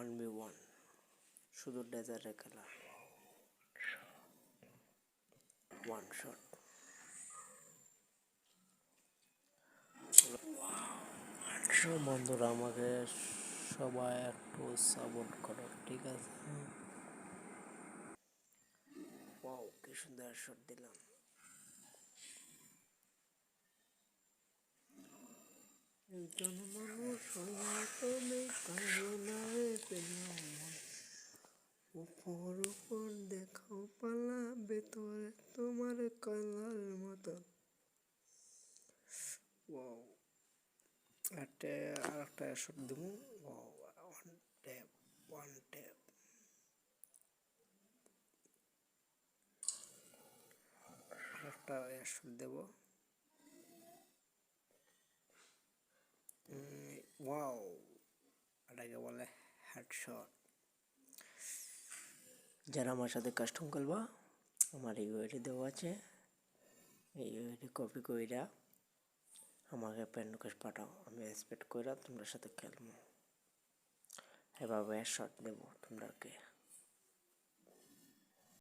1v1 শুধু ডেজার্টে খেলা, one shot. বন্ধুরা আমাকে সবাই একটু সাপোর্ট করো, ঠিক আছে? ওয়াও, কি সুন্দর শট দিলাম। একজন মানুষ তুমি কামনায় পেলাম, উপর উপর দেখাও পালা, ভেতরে তোমার কালার মতো। ওয়াও, আরেকটা শট দেবো। Wow, one tap. আরেকটা শট দেবো। ওয়াও, এটাকে বলে হেডশট। যারা আমার সাথে কাস্টম খেলবা, আমার এই ওয়েটি দেওয়া আছে, এই ওয়েটি কপি কইরা আমাকে ফ্রেন্ড রিকোয়েস্ট পাঠাও, আমি এক্সপেক্ট কইরা তোমাদের সাথে খেলবো, এভাবে শট দেবো তোমরাকে।